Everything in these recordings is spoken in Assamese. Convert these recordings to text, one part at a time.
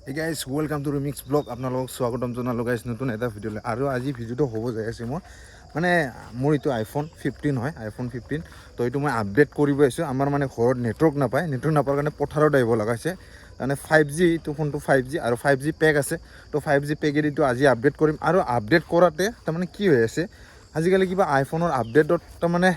Hey guys, welcome to Remix Vlog. আপোনালোকক স্বাগতম জনালোঁ গাইছ নতুন এটা ভিডিঅ'লৈ। আৰু আজি ভিডিঅ'টো হ'ব যাই আছে মোৰ এইটো আইফোন 15 হয়, আইফোন 15। তো এইটো মই আপডেট কৰিব আহিছোঁ। আমাৰ মানে ঘৰত নেটৱৰ্ক নাপাৱাৰ কাৰণে পথাৰত আহিব লগা হৈছে। মানে 5G এইটো ফোনটো 5G আৰু 5G পেক আছে। তো 5G পেকেদি এইটো আজি আপডেট কৰিম। আৰু আপডেট কৰাতে তাৰমানে কি হৈ আছে, আজিকালি কিবা আইফোনৰ আপডেটত তাৰমানে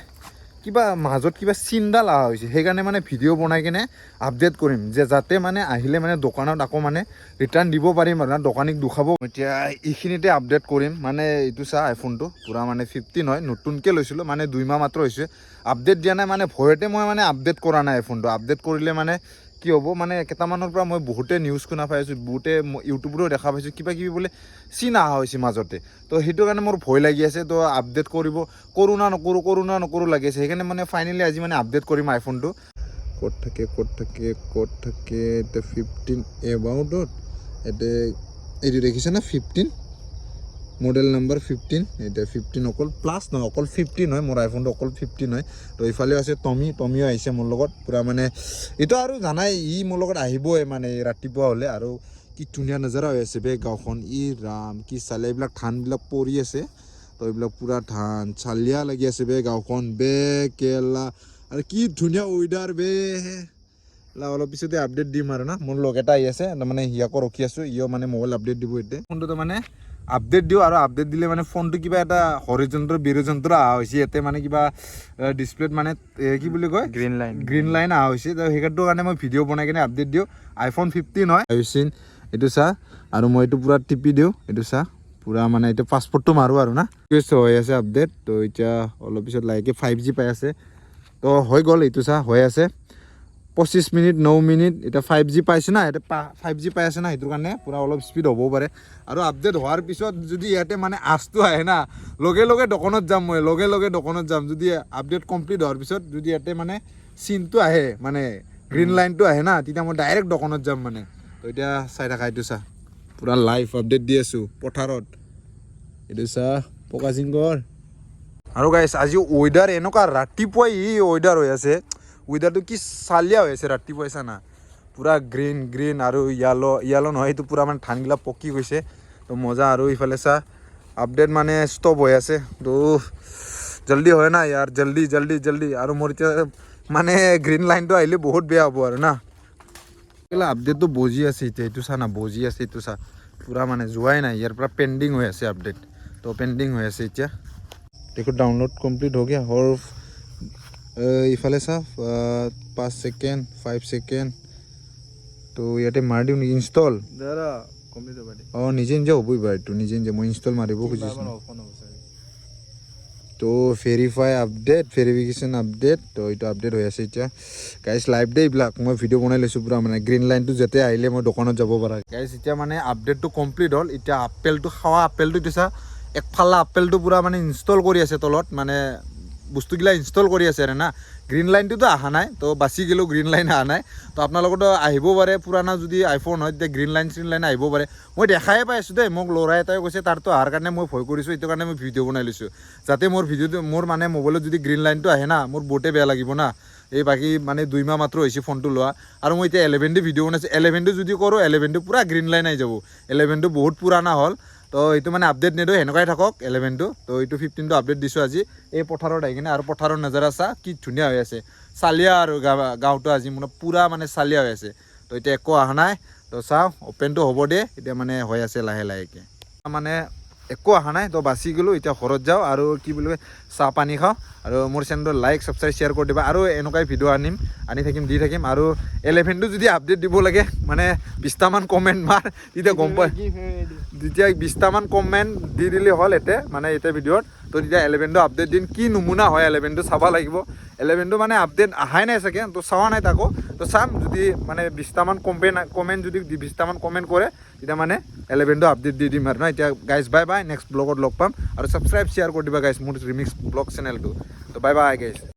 কিবা মাজত কিবা চিনডাল অহা হৈছে, সেইকাৰণে মানে ভিডিঅ' বনাই কিনে আপডেট কৰিম যে যাতে মানে আহিলে মানে দোকানত আকৌ মানে ৰিটাৰ্ণ দিব পাৰিম আৰু না, দোকানীক দুখাব। এতিয়া এইখিনিতে আপডেট কৰিম। মানে এইটো চা, আইফোনটো পূৰা মানে 15 হয়, নতুনকৈ লৈছিলোঁ, মানে 2 মাহ মাত্ৰ হৈছে। আপডেট দিয়া নাই, মানে ভয়তে মই মানে আপডেট কৰা নাই আইফোনটো। আপডেট কৰিলে মানে কি হ'ব, মানে কেইটামানৰ পৰা মই বহুতে নিউজ শুনা পাই আছোঁ, বহুতে ইউটিউবতো দেখা পাইছোঁ কিবা কিবি বোলে চিন অহা হৈছে মাজতে। তো সেইটো কাৰণে মোৰ ভয় লাগি আছে। তো আপডেট কৰোঁ না নকৰোঁ লাগি আছে। সেইকাৰণে মানে ফাইনেলি আজি মানে আপডেট কৰিম আইফোনটো। ক'ত থাকে এতিয়া 15 এবাউটত এইটো দেখিছে না, 15 মডেল নাম্বাৰ 15। এতিয়া 15 অকল প্লাছ নহয়, অকল 15 হয় মোৰ আইফোনটো, অকল 15 হয়। তো ইফালেও আছে টমিও আহিছে মোৰ লগত পূৰা। মানে এইটো আৰু জানাই, মোৰ লগত আহিবই মানে ৰাতিপুৱা হ'লে। আৰু কি ধুনীয়া নজাৰা হৈ আছে বে গাঁওখন, ৰাম কি চালে, এইবিলাক ধানবিলাক পৰি আছে। তো এইবিলাক পূৰা ধান চালিয়া লাগি আছে বে গাঁওখন বে কেলা। আৰু কি ধুনীয়া ৱেডাৰ বে। অলপ পিছতে আপডেট দিম আৰু না। মোৰ লগ এটা আহি আছে, তাৰমানে সিয়াকো ৰখি আছোঁ, ইও মানে মোবাইল আপডেট দিব। এতিয়া ফোনটো তাৰমানে আপডেট দিওঁ, আৰু আপডেট দিলে মানে ফোনটো কিবা এটা হৰিজন্ত্ৰ বিৰযন্ত্ৰ অহা হৈছে। ইয়াতে মানে কিবা ডিছপ্লেত মানে কি বুলি কয়, গ্ৰীণ লাইন অহা হৈছে। তো সেইটোৰ কাৰণে মই ভিডিঅ' বনাই কিনে আপডেট দিওঁ। আইফোন 15 হয়, এইটো চা। আৰু মই এইটো পূৰা টিপি দিওঁ, এইটো চা পূৰা মানে এতিয়া পাছপৰ্টটো মাৰোঁ আৰু না। হৈ আছে আপডেট। তো এতিয়া অলপ পিছত লাহেকৈ 5G পাই আছে। তো হৈ গ'ল, এইটো চা হৈ আছে 25 মিনিট 9 মিনিট। এতিয়া 5G পাইছে না, ইয়াতে 5G পাই আছে না, সেইটো কাৰণে পূৰা অলপ স্পীড হ'বও পাৰে। আৰু আপডেট হোৱাৰ পিছত যদি ইয়াতে মানে আজটো আহে না, লগে দোকানত যাম মই, দোকানত যাম। যদি আপডেট কমপ্লিট হোৱাৰ পিছত যদি ইয়াতে মানে চিনটো আহে, মানে গ্ৰীণ লাইনটো আহে না, তেতিয়া মই ডাইৰেক্ট দোকানত যাম মানে। তো এতিয়া চাই থাকা, এইটো চা পূৰা লাইভ আপডেট দি আছোঁ পথাৰত। এইটো চা পকাচিংকৰ। আৰু গাইছ আজি ৱেডাৰ এনেকুৱা, ৰাতিপুৱাই ৱেডাৰ হৈ আছে। ৱেডাৰটো কি চালিয়া হৈ আছে ৰাতিপুৱাই, চানা পূৰা গ্ৰীণ আৰু য়েলো নহয়, এইটো পূৰা মানে ধানবিলাক পকি গৈছে। তো মজা। আৰু ইফালে চা আপডেট মানে ষ্টপ হৈ আছে। তো জল্দি হয় না ইয়াৰ, জল্দি। আৰু মোৰ এতিয়া মানে গ্ৰীণ লাইনটো আহিলে বহুত বেয়া হ'ব আৰু না। আপডেটটো বজি আছে এতিয়া, এইটো চা না, বজি আছে এইটো চা, পূৰা মানে যোৱাই নাই, ইয়াৰ পৰা পেণ্ডিং হৈ আছে আপডেট। তো পেণ্ডিং হৈ আছে এতিয়া। দেখো ডাউনলোড কমপ্লিট হৈ গয়া। और ইফালে চা 5 সেকেন্ড 5 সেকেন্ড। তো ইয়াতে মাৰি দিওঁ নেকি ইনষ্টল। নিজে হ'বই বাৰু, এইটো নিজে মই ইনষ্টল মাৰিব খুজিছোঁ। তো ভেৰিফিকেশ্যন আপডেট। তো এইটো আপডেট হৈ আছে এতিয়া। গাইজ লাইভ ডে এইবিলাক, মই ভিডিঅ' বনাই লৈছোঁ পূৰা, মানে গ্ৰীণ লাইনটো যেতিয়া আহিলে মই দোকানত যাব পাৰা। গাইজ এতিয়া মানে আপডেটটো কমপ্লিট হ'ল। এতিয়া আপেলটো দিছা, একফালা আপেলটো পূৰা মানে ইনষ্টল কৰি আছে তলত, মানে বস্তুগিলা ইনষ্টল কৰি আছে আৰু না। গ্ৰীণ লাইনটোতো অহা নাই, তো বাচি গ'লেও গ্ৰীণ লাইন অহা নাই। তো আপোনালোকতো আহিব পাৰে, পুৰাণা যদি আইফোন হয় তেতিয়া গ্ৰীণ লাইন আহিব পাৰে। মই দেখাই পাই আছোঁ দেই, মোক ল'ৰা এটাই কৈছে তাৰতো অহাৰ কাৰণে মই ভয় কৰিছোঁ, সেইটো কাৰণে মই ভিডিঅ' বনাই লৈছোঁ, যাতে মোৰ মানে মোবাইলত যদি গ্ৰীণ লাইনটো আহে না, মোৰ বহুতে বেয়া লাগিব না। এই বাকী মানে 2 মাহ মাত্ৰ হৈছে ফোনটো লোৱা। আৰু মই এতিয়া 11 ভিডিঅ' বনাইছোঁ, 11 যদি কৰোঁ 11 পূৰা গ্ৰীণ লাইন আহি যাব। 11 বহুত পুৰাণা হ'ল। তো এইটো মানে আপডেট নিদিওঁ, সেনেকুৱাই থাকক 11। তো এইটো 15 আপডেট দিছোঁ আজি এই পথাৰত আহি কিনে। আৰু পথাৰৰ নজাৰা চা কি ধুনীয়া হৈ আছে, চালিয়া আৰু গাঁৱটো আজি মানে পূৰা মানে চালিয়া হৈ আছে। তো এতিয়া একো অহা নাই। তো চাওঁ অ'পেনটো হ'ব দে, এতিয়া মানে হৈ আছে লাহেকৈ, মানে একো অহা নাই। তো বাচি গ'লোঁ, এতিয়া ঘৰত যাওঁ আৰু কি বুলি কয় চাহ পানী খাওঁ। আৰু মোৰ চেনেলটো লাইক ছাবস্ক্ৰাইব শ্বেয়াৰ কৰি দিবা। আৰু এনেকুৱাই ভিডিঅ' আনি থাকিম, দি থাকিম। আৰু 11 যদি আপডেট দিব লাগে, মানে 20টামান কমেণ্ট মাৰ, তেতিয়া গম পাই, যেতিয়া 20টামান কমেণ্ট দি দিলে হ'ল এতে, মানে এতিয়া ভিডিঅ'ত। তো তেতিয়া 11 আপডেট দিম। কি নমুনা হয় 11 চাব লাগিব। 11 মানে আপডেট অহাই নাই চাগে, তো চোৱা নাই তাকো। তো চাম, যদি মানে 20টামান কমেণ্ট যদি 20টামান কমেণ্ট কৰে, তেতিয়া মানে 11 আপডেট দি দিম আৰু না। এতিয়া গাইজ বাই বাই, নেক্সট ব্লগত লগ পাম। আৰু ছাবস্ক্ৰাইব শ্বেয়াৰ কৰি দিবা গাইজ মোৰ ৰিমিক্স ব্লগ চেনেলটো। তো বাই বাই গাইজ।